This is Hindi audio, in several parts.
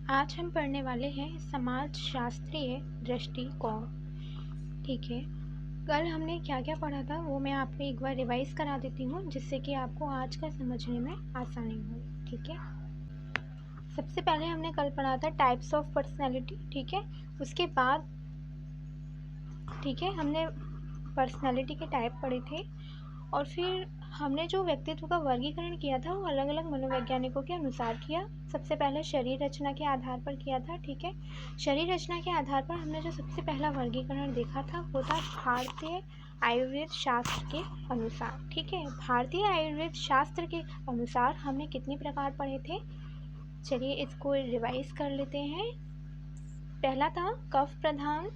आज हम पढ़ने वाले हैं समाज शास्त्रीय दृष्टिकोण। ठीक है, कल हमने क्या क्या पढ़ा था वो मैं आपको एक बार रिवाइज करा देती हूँ, जिससे कि आपको आज का समझने में आसानी हो। ठीक है, सबसे पहले हमने कल पढ़ा था टाइप्स ऑफ पर्सनैलिटी। ठीक है, उसके बाद हमने पर्सनैलिटी के टाइप पढ़े थे, और फिर हमने जो व्यक्तित्व का वर्गीकरण किया था वो अलग अलग मनोवैज्ञानिकों के अनुसार किया। सबसे पहले शरीर रचना के आधार पर किया था। ठीक है, शरीर रचना के आधार पर हमने जो सबसे पहला वर्गीकरण देखा था वो था भारतीय आयुर्वेद शास्त्र के अनुसार। ठीक है, भारतीय आयुर्वेद शास्त्र के अनुसार हमने कितने प्रकार पढ़े थे, चलिए इसको रिवाइज कर लेते हैं। पहला था कफ प्रधान,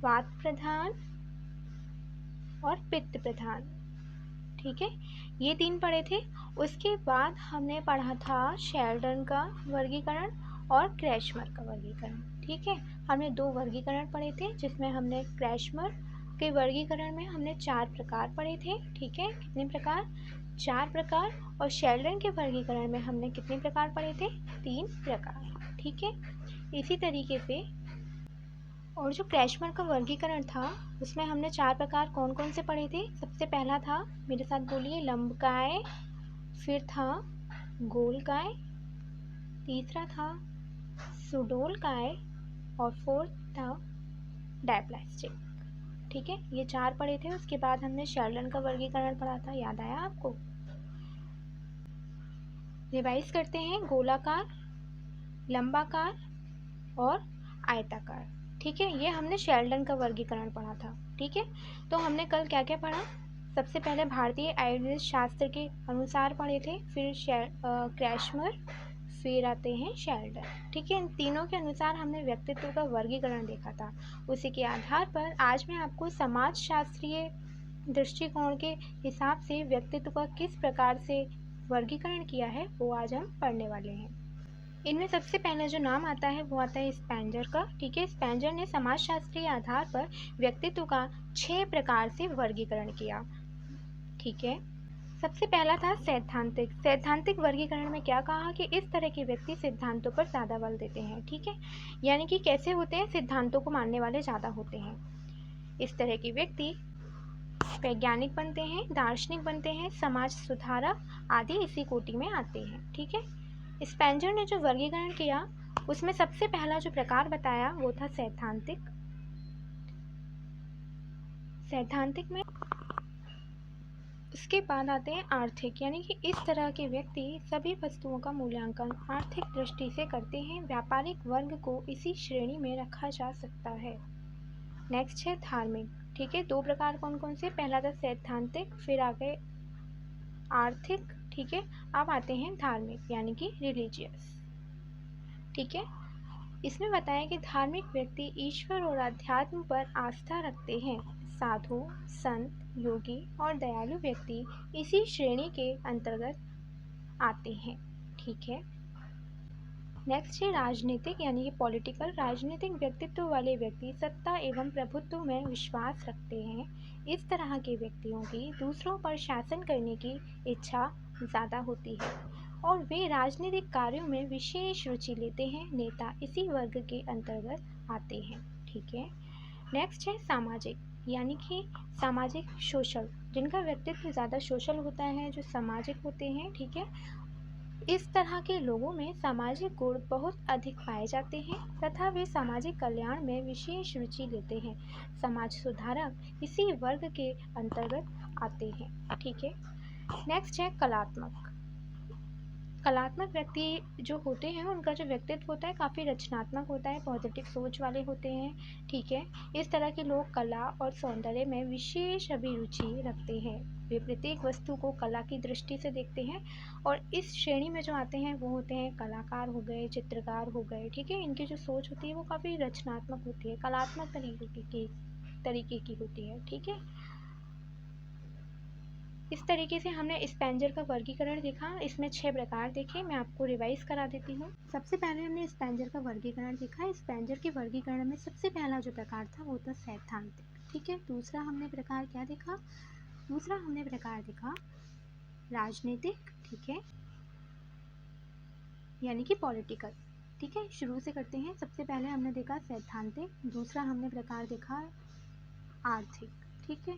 वात प्रधान और पित्त प्रधान। ठीक है, ये 3 पढ़े थे। उसके बाद हमने पढ़ा था शेल्डन का वर्गीकरण और क्रैशमर का वर्गीकरण। ठीक है, हमने 2 वर्गीकरण पढ़े थे, जिसमें हमने क्रैशमर के वर्गीकरण में हमने 4 प्रकार पढ़े थे। ठीक है, कितने प्रकार? 4 प्रकार। और शेल्डन के वर्गीकरण में हमने कितने प्रकार पढ़े थे? 3 प्रकार। ठीक है, इसी तरीके से और जो क्रैशमर का वर्गीकरण था उसमें हमने 4 प्रकार कौन कौन से पढ़े थे। सबसे पहला था, मेरे साथ बोलिए, लंबकाय, फिर था गोलकाय, तीसरा था सुडोलकाय और फोर्थ था डायप्लास्टिक। ठीक है, ये 4 पढ़े थे। उसके बाद हमने शेल्डन का वर्गीकरण पढ़ा था, याद आया आपको? रिवाइज करते हैं, गोलाकार, लंबाकार और आयताकार। ठीक है, ये हमने शेल्डन का वर्गीकरण पढ़ा था। ठीक है, तो हमने कल क्या क्या पढ़ा? सबसे पहले भारतीय आयुर्वेद शास्त्र के अनुसार पढ़े थे, फिर क्रैशमर, फिर आते हैं शेल्डन। ठीक है, इन तीनों के अनुसार हमने व्यक्तित्व का वर्गीकरण देखा था। उसी के आधार पर आज मैं आपको समाज शास्त्रीय दृष्टिकोण के हिसाब से व्यक्तित्व का किस प्रकार से वर्गीकरण किया है वो आज हम पढ़ने वाले हैं। इनमें सबसे पहले जो नाम आता है वो आता है स्पेंजर का। ठीक है, स्पेंजर ने समाजशास्त्रीय आधार पर व्यक्तित्व का 6 प्रकार से वर्गीकरण किया। ठीक है, सबसे पहला था सैद्धांतिक। सैद्धांतिक वर्गीकरण में क्या कहा कि इस तरह के व्यक्ति सिद्धांतों पर ज़्यादा बल देते हैं। ठीक है, यानी कि कैसे होते हैं? सिद्धांतों को मानने वाले ज़्यादा होते हैं। इस तरह के व्यक्ति वैज्ञानिक बनते हैं, दार्शनिक बनते हैं, समाज सुधारक आदि इसी कोटि में आते हैं। ठीक है, स्पेंजर ने जो वर्गीकरण किया उसमें सबसे पहला जो प्रकार बताया वो था सैद्धांतिक। सैद्धांतिक में उसके बाद आते हैं आर्थिक, यानी कि इस तरह के व्यक्ति सभी वस्तुओं का मूल्यांकन आर्थिक दृष्टि से करते हैं। व्यापारिक वर्ग को इसी श्रेणी में रखा जा सकता है। नेक्स्ट है धार्मिक। ठीक है, 2 प्रकार कौन कौन से? पहला था सैद्धांतिक, फिर आ गए आर्थिक। ठीक है, अब आते हैं धार्मिक, यानी कि रिलीजियस। ठीक है, इसमें बताया कि धार्मिक व्यक्ति ईश्वर और अध्यात्म पर आस्था रखते हैं। साधु, संत, योगी और दयालु व्यक्ति इसी श्रेणी के अंतर्गत आते हैं। ठीक है, नेक्स्ट है राजनीतिक, यानी कि पॉलिटिकल। राजनीतिक व्यक्तित्व वाले व्यक्ति सत्ता एवं प्रभुत्व में विश्वास रखते हैं। इस तरह के व्यक्तियों की दूसरों पर शासन करने की इच्छा ज़्यादा होती है और वे राजनीतिक कार्यों में विशेष रुचि लेते हैं। नेता इसी वर्ग के अंतर्गत आते हैं। ठीक है, नेक्स्ट है सामाजिक, यानी कि सामाजिक सोशल, जिनका व्यक्तित्व ज़्यादा सोशल होता है, जो सामाजिक होते हैं। ठीक है, इस तरह के लोगों में सामाजिक गुण बहुत अधिक पाए जाते हैं तथा वे सामाजिक कल्याण में विशेष रुचि लेते हैं। समाज सुधारक इसी वर्ग के अंतर्गत आते हैं। ठीक है, नेक्स्ट है कलात्मक। कलात्मक व्यक्ति जो होते हैं उनका जो व्यक्तित्व होता है काफ़ी रचनात्मक होता है, पॉजिटिव सोच वाले होते हैं। ठीक है, इस तरह के लोग कला और सौंदर्य में विशेष अभिरुचि रखते हैं। वे प्रत्येक वस्तु को कला की दृष्टि से देखते हैं और इस श्रेणी में जो आते हैं वो होते हैं कलाकार हो गए, चित्रकार हो गए। ठीक है, इनकी जो सोच होती है वो काफ़ी रचनात्मक होती है, कलात्मक तरीके की होती है। ठीक है, इस तरीके से हमने स्पेंजर का वर्गीकरण देखा। इसमें 6 प्रकार देखे, मैं आपको रिवाइज करा देती हूँ। सबसे पहले हमने स्पेंजर का वर्गीकरण देखा। स्पेंजर के वर्गीकरण में सबसे पहला जो प्रकार था वो था सैद्धांतिक। ठीक है, दूसरा हमने प्रकार क्या देखा? दूसरा हमने प्रकार देखा राजनीतिक। ठीक है, यानी कि पॉलिटिकल। ठीक है, शुरू से करते हैं। सबसे पहले हमने देखा सैद्धांतिक, दूसरा हमने प्रकार देखा आर्थिक। ठीक है,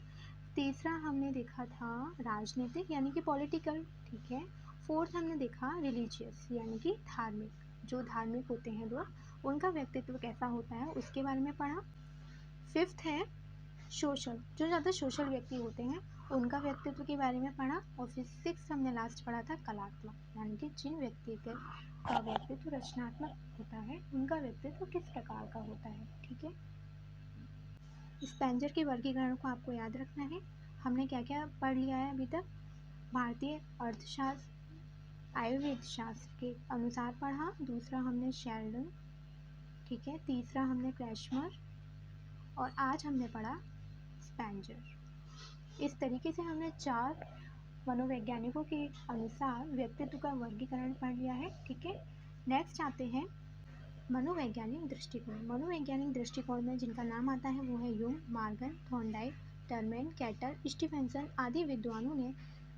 तीसरा हमने देखा था राजनीतिक यानी कि पॉलिटिकल। ठीक है, फोर्थ हमने देखा रिलीजियस यानी कि धार्मिक, जो धार्मिक होते हैं लोग उनका व्यक्तित्व कैसा होता है उसके बारे में पढ़ा। फिफ्थ है सोशल, जो ज़्यादा सोशल व्यक्ति होते हैं उनका व्यक्तित्व के बारे में पढ़ा। और फिर सिक्स हमने लास्ट पढ़ा था कलात्मक, यानी कि जिन व्यक्ति का व्यक्तित्व रचनात्मक होता है उनका व्यक्तित्व किस प्रकार का होता है। ठीक है, स्पेंजर के वर्गीकरण को आपको याद रखना है। हमने क्या क्या पढ़ लिया है अभी तक? भारतीय अर्थशास्त्र आयुर्वेद शास्त्र के अनुसार पढ़ा। दूसरा हमने शेल्डन। ठीक है, तीसरा हमने क्रैशमर और आज हमने पढ़ा स्पेंजर। इस तरीके से हमने 4 मनोवैज्ञानिकों के अनुसार व्यक्तित्व का वर्गीकरण पढ़ लिया है। ठीक है, नेक्स्ट आते हैं मनोवैज्ञानिक दृष्टिकोण। मनोवैज्ञानिक दृष्टिकोण में जिनका नाम आता है वो है Jung, Morgan, Thorndike, Terman, Cattell, Stephenson आदि विद्वानों ने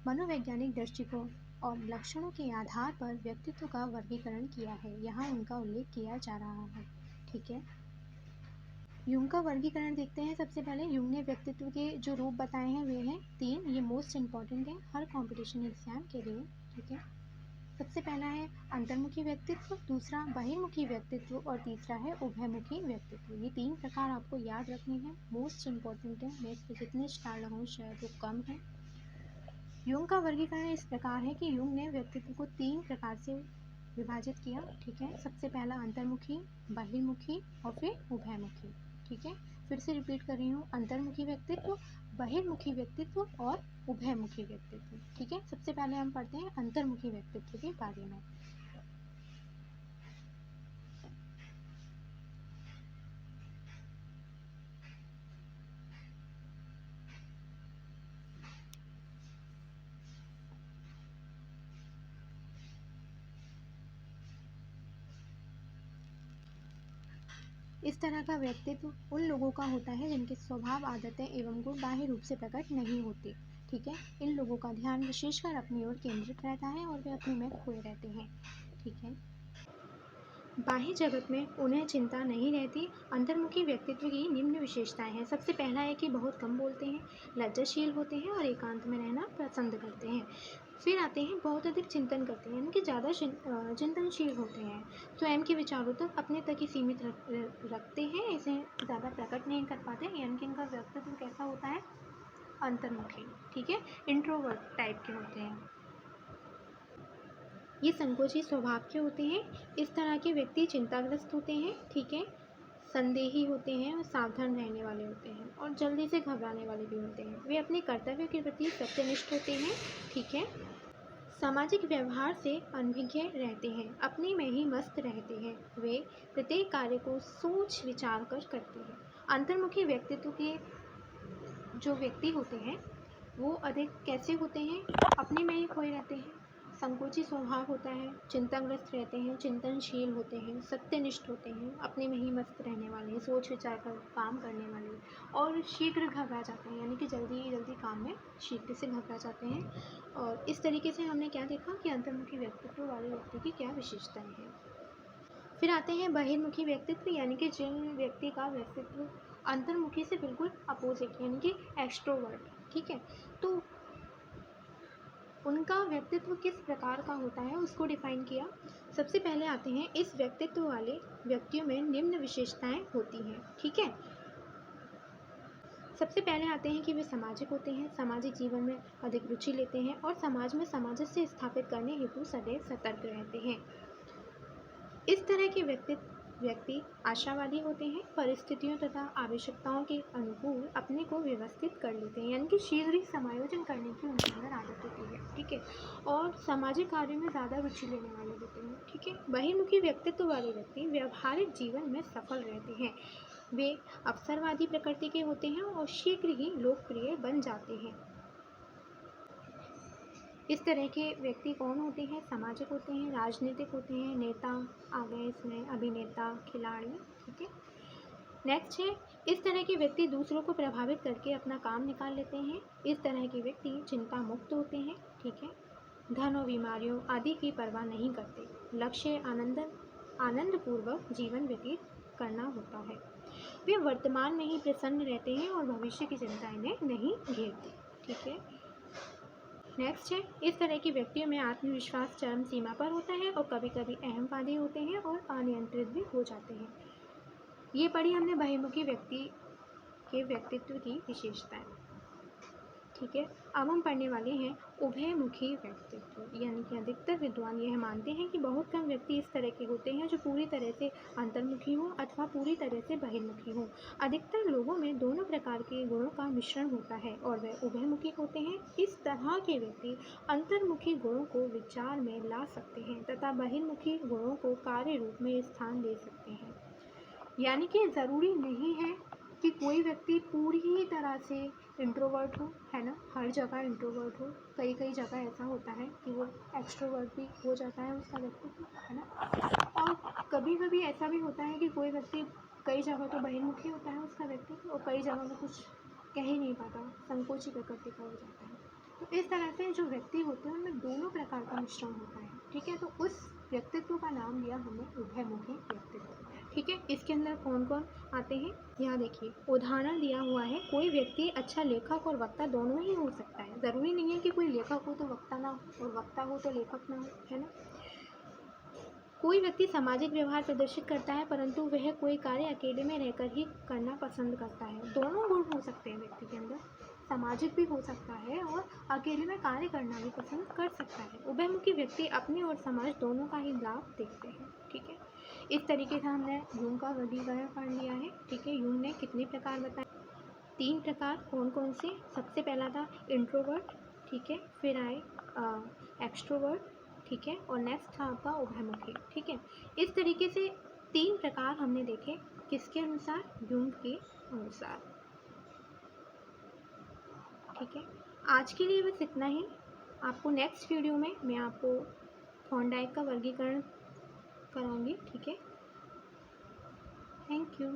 मनोवैज्ञानिक दृष्टिकोण और लक्षणों के आधार पर व्यक्तित्व का वर्गीकरण किया है। यहाँ उनका उल्लेख किया जा रहा है। ठीक है, यूंग का वर्गीकरण देखते हैं। सबसे पहले यूंग ने व्यक्तित्व के जो रूप बताए हैं वे हैं 3। ये मोस्ट इंपॉर्टेंट है हर कंपटीशन एग्जाम के लिए। ठीक है, सबसे पहला है अंतर्मुखी व्यक्तित्व, दूसरा बहिर्मुखी व्यक्तित्व और तीसरा है उभयमुखी व्यक्तित्व। ये 3 प्रकार आपको याद रखने हैं, मोस्ट इंपॉर्टेंट है। मैं इस पर जितने स्टार लगाऊँ शायद वो कम है। यूंग का वर्गीकरण इस प्रकार है कि यूंग ने व्यक्तित्व को 3 प्रकार से विभाजित किया। ठीक है, सबसे पहला अंतर्मुखी, बहिर्मुखी और फिर उभयमुखी। ठीक है, फिर से रिपीट कर रही हूँ, अंतर्मुखी व्यक्तित्व, बहिर्मुखी व्यक्तित्व और उभयमुखी व्यक्तित्व। ठीक है, सबसे पहले हम पढ़ते हैं अंतर्मुखी व्यक्तित्व के बारे में। इस तरह का व्यक्तित्व उन लोगों का होता है जिनके स्वभाव, आदतें एवं गुण बाह्य रूप से प्रकट नहीं होते। ठीक है, इन लोगों का ध्यान विशेषकर अपनी ओर केंद्रित रहता है और वे अपने में खोए रहते हैं। ठीक है, बाह्य जगत में उन्हें चिंता नहीं रहती। अंतर्मुखी व्यक्तित्व की निम्न विशेषताएं हैं। सबसे पहला है कि बहुत कम बोलते हैं, लज्जाशील होते हैं और एकांत में रहना पसंद करते हैं। फिर आते हैं बहुत अधिक चिंतन करते हैं, यानी कि ज़्यादा चिंतनशील होते हैं, स्वयं के विचारों तक अपने तक ही सीमित रखते हैं, इसे ज़्यादा प्रकट नहीं कर पाते, यानी कि इनका व्यक्तित्व कैसा होता है? अंतर्मुखी। ठीक है, इंट्रोवर्ट टाइप के होते हैं। ये संकोची स्वभाव के होते हैं। इस तरह के व्यक्ति चिंताग्रस्त होते हैं। ठीक है, संदेही होते हैं और सावधान रहने वाले होते हैं और जल्दी से घबराने वाले भी होते हैं। वे अपने कर्तव्य के प्रति सत्यनिष्ठ होते हैं। ठीक है, सामाजिक व्यवहार से अनभिज्ञ रहते हैं, अपने में ही मस्त रहते हैं। वे प्रत्येक कार्य को सोच विचार कर करते हैं। अंतर्मुखी व्यक्तित्व के जो व्यक्ति होते हैं वो अधिक कैसे होते हैं? अपने में ही खोए रहते हैं, संकोची स्वभाव होता है, चिंताग्रस्त रहते हैं, चिंतनशील होते हैं, सत्यनिष्ठ होते हैं, अपने में ही मस्त रहने वाले, सोच विचार कर काम करने वाले और शीघ्र घबरा जाते हैं, यानी कि जल्दी काम में शीघ्र से घबरा जाते हैं। और इस तरीके से हमने क्या देखा कि अंतर्मुखी व्यक्तित्व वाले व्यक्ति की क्या विशेषताएं हैं। फिर आते हैं बहिर्मुखी व्यक्तित्व, यानी कि जिन व्यक्ति का व्यक्तित्व अंतर्मुखी से बिल्कुल अपोजिट, यानी कि एक्सट्रोवर्ट। ठीक है, तो उनका व्यक्तित्व किस प्रकार का होता है उसको डिफाइन किया। सबसे पहले आते हैं इस व्यक्तित्व वाले व्यक्तियों में निम्न विशेषताएं होती हैं। ठीक है, सबसे पहले आते हैं कि वे सामाजिक होते हैं, सामाजिक जीवन में अधिक रुचि लेते हैं और समाज में सामंजस्य स्थापित करने हेतु सदैव सतर्क रहते हैं। इस तरह के व्यक्ति आशावादी होते हैं, परिस्थितियों तथा आवश्यकताओं के अनुकूल अपने को व्यवस्थित कर लेते हैं, यानी कि शीघ्र ही समायोजन करने की उनके अंदर आदत होती है। ठीक है, और सामाजिक कार्यों में ज़्यादा रुचि लेने वाले होते हैं। ठीक है, बहिर्मुखी व्यक्तित्व वाले व्यक्ति व्यवहारिक जीवन में सफल रहते हैं। वे अवसरवादी प्रकृति के होते हैं और शीघ्र ही लोकप्रिय बन जाते हैं। इस तरह के व्यक्ति कौन होते हैं? सामाजिक होते हैं, राजनीतिक होते हैं, नेता आ गए इसमें, अभिनेता, खिलाड़ी। ठीक है, नेक्स्ट है इस तरह के व्यक्ति दूसरों को प्रभावित करके अपना काम निकाल लेते हैं। इस तरह के व्यक्ति चिंता मुक्त होते हैं। ठीक है, धन और बीमारियों आदि की परवाह नहीं करते। लक्ष्य आनंदपूर्वक जीवन व्यतीत करना होता है। वे वर्तमान में ही प्रसन्न रहते हैं और भविष्य की चिंता इन्हें नहीं घेरती। ठीक है, नेक्स्ट है, इस तरह के व्यक्तियों में आत्मविश्वास चरम सीमा पर होता है और कभी कभी अहमवादी होते हैं और अनियंत्रित भी हो जाते हैं। ये पढ़ी हमने बहिर्मुखी व्यक्ति के व्यक्तित्व की विशेषताएं। ठीक है, अब हम पढ़ने वाले हैं उभयमुखी व्यक्तित्व। यानी कि अधिकतर विद्वान यह मानते हैं कि बहुत कम व्यक्ति इस तरह के होते हैं जो पूरी तरह से अंतर्मुखी हो अथवा पूरी तरह से बहिर्मुखी हो। अधिकतर लोगों में दोनों प्रकार के गुणों का मिश्रण होता है और वे उभयमुखी होते हैं। इस तरह के व्यक्ति अंतर्मुखी गुणों को विचार में ला सकते हैं तथा बहिर्मुखी गुणों को कार्य रूप में स्थान दे सकते हैं। यानी कि ज़रूरी नहीं है कि कोई व्यक्ति पूरी ही तरह से इंट्रोवर्ट हो, है ना, हर जगह इंट्रोवर्ट हो। कई जगह ऐसा होता है कि वो एक्सट्रोवर्ट भी हो जाता है उसका व्यक्ति, है ना। और कभी कभी ऐसा भी होता है कि कोई व्यक्ति कई जगह तो बहिर्मुखी होता है उसका व्यक्ति और कई जगह में कुछ कह ही नहीं पाता, संकोची प्रकृति का हो जाता है। तो इस तरह से जो व्यक्ति होते हैं उनमें दोनों प्रकार का मिश्रण होता है। ठीक है, तो उस व्यक्तित्व का नाम दिया हमने उभयमुखी व्यक्तित्व। ठीक है, इसके अंदर कौन कौन आते हैं यहाँ देखिए, उदाहरण दिया हुआ है। कोई व्यक्ति अच्छा लेखक और वक्ता दोनों ही हो सकता है। ज़रूरी नहीं है कि कोई लेखक हो तो वक्ता ना हो और वक्ता हो तो लेखक ना हो, है ना। कोई व्यक्ति सामाजिक व्यवहार प्रदर्शित करता है परंतु वह कोई कार्य अकेले में रहकर ही करना पसंद करता है। दोनों गुण हो सकते हैं व्यक्ति के अंदर, सामाजिक भी हो सकता है और अकेले में कार्य करना भी पसंद कर सकता है। उभयमुखी व्यक्ति अपने और समाज दोनों का ही लाभ देखते हैं। ठीक है, इस तरीके से हमने यूंग का वर्गीकरण पढ़ लिया है। ठीक है, यूंग ने कितने प्रकार बताए? 3 प्रकार। कौन कौन से? सबसे पहला था इंट्रोवर्ट, ठीक है, फिर आए एक्सट्रोवर्ट, ठीक है, और नेक्स्ट था आपका उभयमुखी। ठीक है, इस तरीके से 3 प्रकार हमने देखे, किसके अनुसार? यूंग के अनुसार। ठीक है, आज के लिए बस इतना ही। आपको नेक्स्ट वीडियो में मैं आपको थॉर्नडाइक का वर्गीकरण कराऊंगी। ठीक है, थैंक यू।